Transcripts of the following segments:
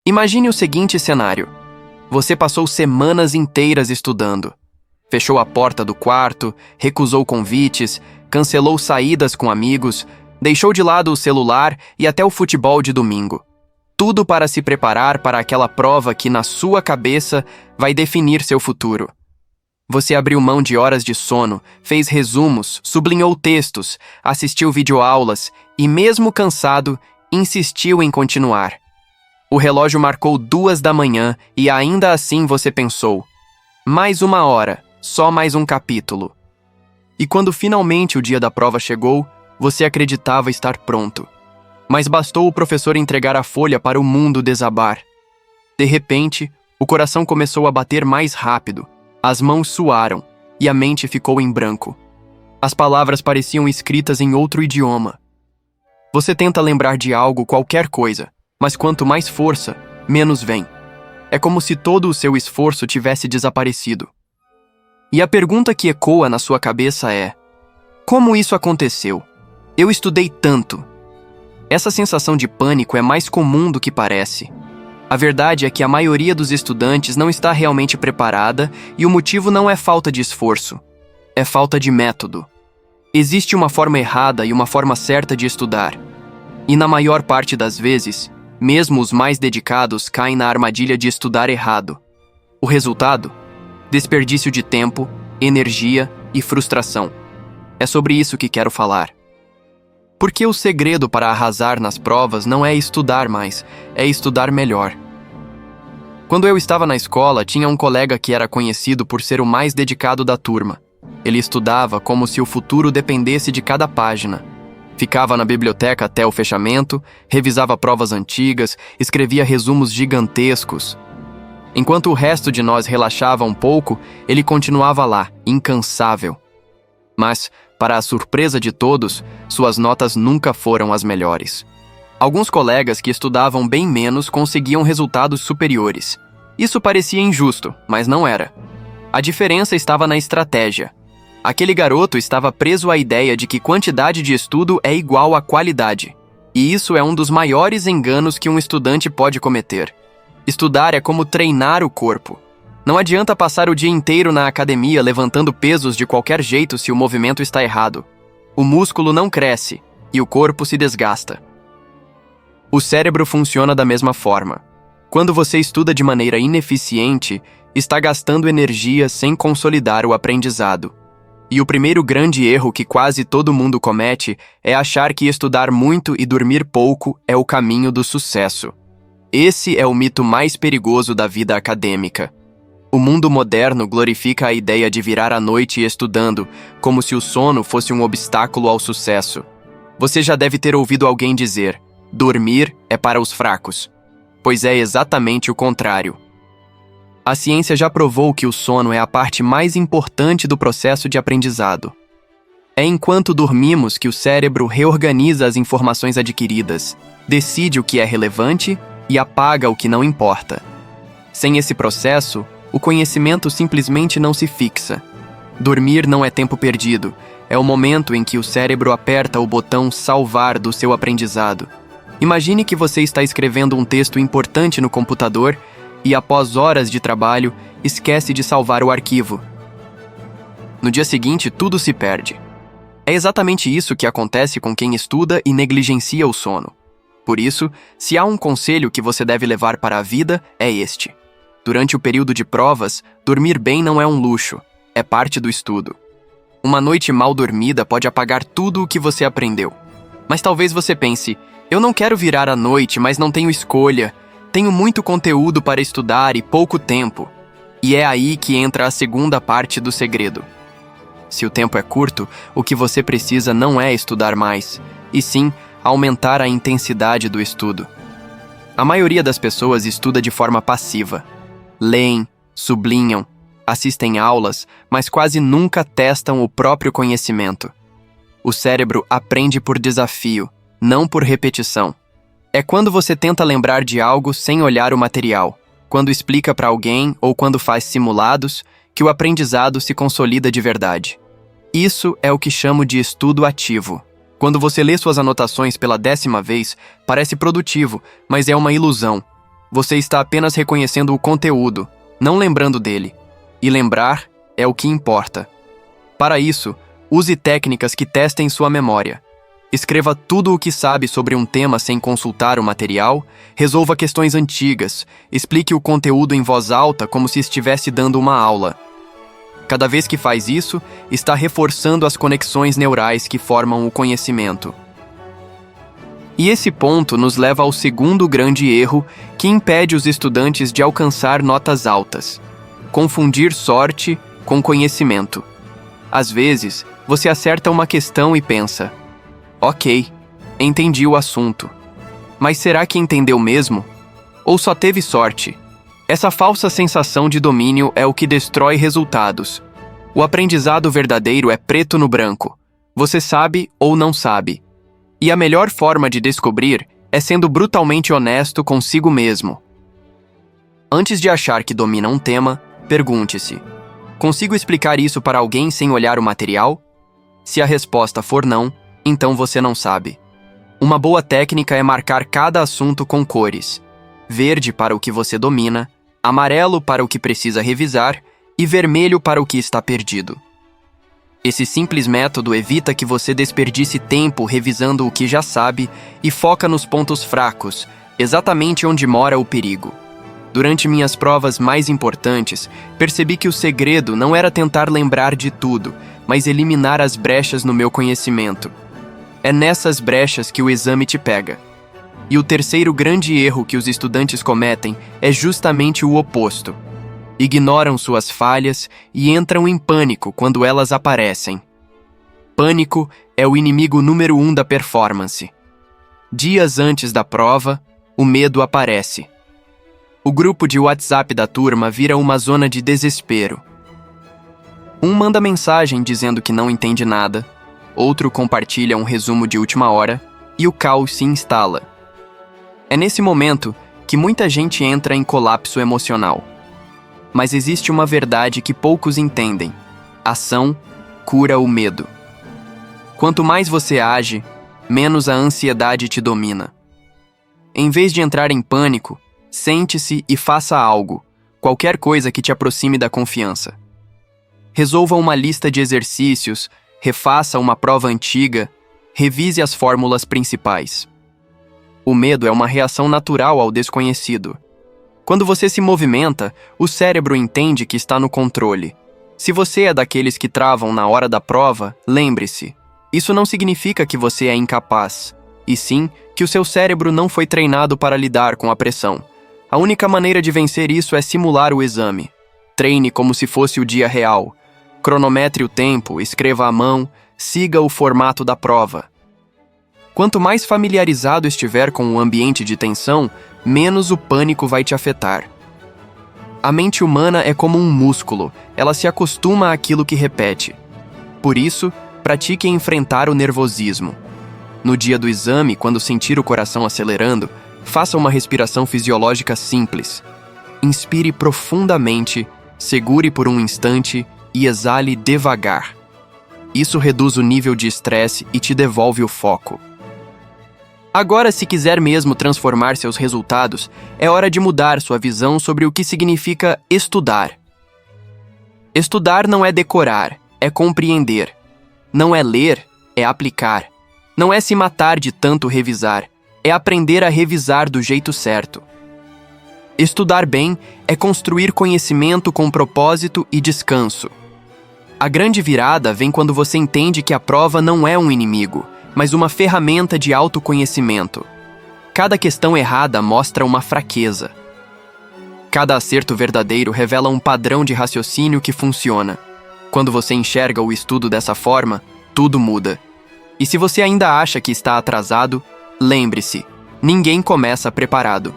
Imagine o seguinte cenário. Você passou semanas inteiras estudando. Fechou a porta do quarto, recusou convites, cancelou saídas com amigos, deixou de lado o celular e até o futebol de domingo. Tudo para se preparar para aquela prova que, na sua cabeça, vai definir seu futuro. Você abriu mão de horas de sono, fez resumos, sublinhou textos, assistiu videoaulas e, mesmo cansado, insistiu em continuar. O relógio marcou 2 da manhã e ainda assim você pensou: mais 1 hora, só mais um capítulo. E quando finalmente o dia da prova chegou, você acreditava estar pronto. Mas bastou o professor entregar a folha para o mundo desabar. De repente, o coração começou a bater mais rápido, as mãos suaram e a mente ficou em branco. As palavras pareciam escritas em outro idioma. Você tenta lembrar de algo, qualquer coisa, mas quanto mais força, menos vem. É como se todo o seu esforço tivesse desaparecido. E a pergunta que ecoa na sua cabeça é: como isso aconteceu? Eu estudei tanto. Essa sensação de pânico é mais comum do que parece. A verdade é que a maioria dos estudantes não está realmente preparada e o motivo não é falta de esforço, é falta de método. Existe uma forma errada e uma forma certa de estudar. E na maior parte das vezes, mesmo os mais dedicados caem na armadilha de estudar errado. O resultado? Desperdício de tempo, energia e frustração. É sobre isso que quero falar. Porque o segredo para arrasar nas provas não é estudar mais, é estudar melhor. Quando eu estava na escola, tinha um colega que era conhecido por ser o mais dedicado da turma. Ele estudava como se o futuro dependesse de cada página. Ficava na biblioteca até o fechamento, revisava provas antigas, escrevia resumos gigantescos. Enquanto o resto de nós relaxava um pouco, ele continuava lá, incansável. Mas, para a surpresa de todos, suas notas nunca foram as melhores. Alguns colegas que estudavam bem menos conseguiam resultados superiores. Isso parecia injusto, mas não era. A diferença estava na estratégia. Aquele garoto estava preso à ideia de que quantidade de estudo é igual a qualidade. E isso é um dos maiores enganos que um estudante pode cometer. Estudar é como treinar o corpo. Não adianta passar o dia inteiro na academia levantando pesos de qualquer jeito se o movimento está errado. O músculo não cresce e o corpo se desgasta. O cérebro funciona da mesma forma. Quando você estuda de maneira ineficiente, está gastando energia sem consolidar o aprendizado. E o primeiro grande erro que quase todo mundo comete é achar que estudar muito e dormir pouco é o caminho do sucesso. Esse é o mito mais perigoso da vida acadêmica. O mundo moderno glorifica a ideia de virar a noite estudando, como se o sono fosse um obstáculo ao sucesso. Você já deve ter ouvido alguém dizer: dormir é para os fracos. Pois é exatamente o contrário. A ciência já provou que o sono é a parte mais importante do processo de aprendizado. É enquanto dormimos que o cérebro reorganiza as informações adquiridas, decide o que é relevante e apaga o que não importa. Sem esse processo, o conhecimento simplesmente não se fixa. Dormir não é tempo perdido, é o momento em que o cérebro aperta o botão salvar do seu aprendizado. Imagine que você está escrevendo um texto importante no computador e, após horas de trabalho, esquece de salvar o arquivo. No dia seguinte, tudo se perde. É exatamente isso que acontece com quem estuda e negligencia o sono. Por isso, se há um conselho que você deve levar para a vida, é este. Durante o período de provas, dormir bem não é um luxo, é parte do estudo. Uma noite mal dormida pode apagar tudo o que você aprendeu. Mas talvez você pense: eu não quero virar à noite, mas não tenho escolha. Tenho muito conteúdo para estudar e pouco tempo. E é aí que entra a segunda parte do segredo. Se o tempo é curto, o que você precisa não é estudar mais, e sim aumentar a intensidade do estudo. A maioria das pessoas estuda de forma passiva. Leem, sublinham, assistem aulas, mas quase nunca testam o próprio conhecimento. O cérebro aprende por desafio, não por repetição. É quando você tenta lembrar de algo sem olhar o material, quando explica para alguém ou quando faz simulados, que o aprendizado se consolida de verdade. Isso é o que chamo de estudo ativo. Quando você lê suas anotações pela 10ª vez, parece produtivo, mas é uma ilusão. Você está apenas reconhecendo o conteúdo, não lembrando dele. E lembrar é o que importa. Para isso, use técnicas que testem sua memória. Escreva tudo o que sabe sobre um tema sem consultar o material, resolva questões antigas, explique o conteúdo em voz alta como se estivesse dando uma aula. Cada vez que faz isso, está reforçando as conexões neurais que formam o conhecimento. E esse ponto nos leva ao segundo grande erro que impede os estudantes de alcançar notas altas: confundir sorte com conhecimento. Às vezes, você acerta uma questão e pensa: ok, entendi o assunto. Mas será que entendeu mesmo? Ou só teve sorte? Essa falsa sensação de domínio é o que destrói resultados. O aprendizado verdadeiro é preto no branco. Você sabe ou não sabe. E a melhor forma de descobrir é sendo brutalmente honesto consigo mesmo. Antes de achar que domina um tema, pergunte-se: consigo explicar isso para alguém sem olhar o material? Se a resposta for não, então você não sabe. Uma boa técnica é marcar cada assunto com cores: verde para o que você domina, amarelo para o que precisa revisar e vermelho para o que está perdido. Esse simples método evita que você desperdice tempo revisando o que já sabe e foca nos pontos fracos, exatamente onde mora o perigo. Durante minhas provas mais importantes, percebi que o segredo não era tentar lembrar de tudo, mas eliminar as brechas no meu conhecimento. É nessas brechas que o exame te pega. E o terceiro grande erro que os estudantes cometem é justamente o oposto. Ignoram suas falhas e entram em pânico quando elas aparecem. Pânico é o inimigo número 1 da performance. Dias antes da prova, o medo aparece. O grupo de WhatsApp da turma vira uma zona de desespero. Um manda mensagem dizendo que não entende nada, outro compartilha um resumo de última hora e o caos se instala. É nesse momento que muita gente entra em colapso emocional. Mas existe uma verdade que poucos entendem: ação cura o medo. Quanto mais você age, menos a ansiedade te domina. Em vez de entrar em pânico, sente-se e faça algo, qualquer coisa que te aproxime da confiança. Resolva uma lista de exercícios, refaça uma prova antiga, revise as fórmulas principais. O medo é uma reação natural ao desconhecido. Quando você se movimenta, o cérebro entende que está no controle. Se você é daqueles que travam na hora da prova, lembre-se, isso não significa que você é incapaz, e sim que o seu cérebro não foi treinado para lidar com a pressão. A única maneira de vencer isso é simular o exame. Treine como se fosse o dia real. Cronometre o tempo, escreva à mão, siga o formato da prova. Quanto mais familiarizado estiver com o ambiente de tensão, menos o pânico vai te afetar. A mente humana é como um músculo, ela se acostuma àquilo que repete. Por isso, pratique enfrentar o nervosismo. No dia do exame, quando sentir o coração acelerando, faça uma respiração fisiológica simples. Inspire profundamente, segure por um instante e exale devagar. Isso reduz o nível de estresse e te devolve o foco. Agora, se quiser mesmo transformar seus resultados, é hora de mudar sua visão sobre o que significa estudar. Estudar não é decorar, é compreender. Não é ler, é aplicar. Não é se matar de tanto revisar, é aprender a revisar do jeito certo. Estudar bem é construir conhecimento com propósito e descanso. A grande virada vem quando você entende que a prova não é um inimigo, mas uma ferramenta de autoconhecimento. Cada questão errada mostra uma fraqueza. Cada acerto verdadeiro revela um padrão de raciocínio que funciona. Quando você enxerga o estudo dessa forma, tudo muda. E se você ainda acha que está atrasado, lembre-se, ninguém começa preparado.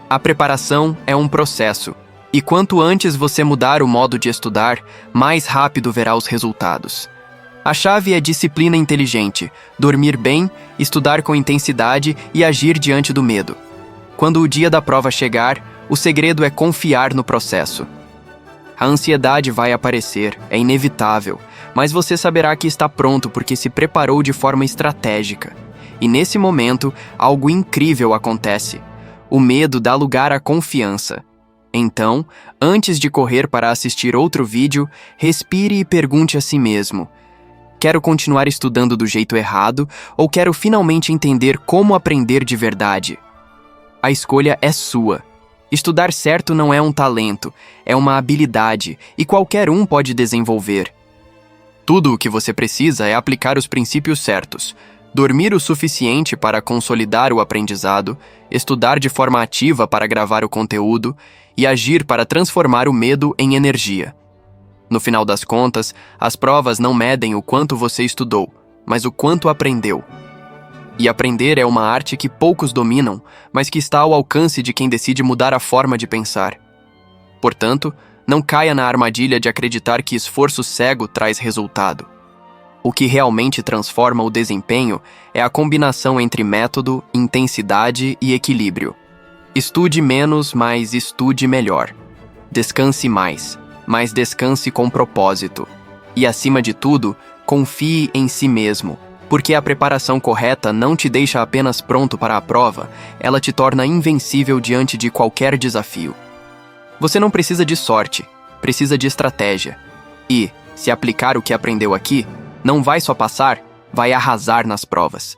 A preparação é um processo, e quanto antes você mudar o modo de estudar, mais rápido verá os resultados. A chave é disciplina inteligente, dormir bem, estudar com intensidade e agir diante do medo. Quando o dia da prova chegar, o segredo é confiar no processo. A ansiedade vai aparecer, é inevitável, mas você saberá que está pronto porque se preparou de forma estratégica. E nesse momento, algo incrível acontece. O medo dá lugar à confiança. Então, antes de correr para assistir outro vídeo, respire e pergunte a si mesmo: quero continuar estudando do jeito errado ou quero finalmente entender como aprender de verdade? A escolha é sua. Estudar certo não é um talento, é uma habilidade e qualquer um pode desenvolver. Tudo o que você precisa é aplicar os princípios certos, dormir o suficiente para consolidar o aprendizado, estudar de forma ativa para gravar o conteúdo e agir para transformar o medo em energia. No final das contas, as provas não medem o quanto você estudou, mas o quanto aprendeu. E aprender é uma arte que poucos dominam, mas que está ao alcance de quem decide mudar a forma de pensar. Portanto, não caia na armadilha de acreditar que esforço cego traz resultado. O que realmente transforma o desempenho é a combinação entre método, intensidade e equilíbrio. Estude menos, mas estude melhor. Descanse mais, mas descanse com propósito. E, acima de tudo, confie em si mesmo, porque a preparação correta não te deixa apenas pronto para a prova, ela te torna invencível diante de qualquer desafio. Você não precisa de sorte, precisa de estratégia. E, se aplicar o que aprendeu aqui, não vai só passar, vai arrasar nas provas.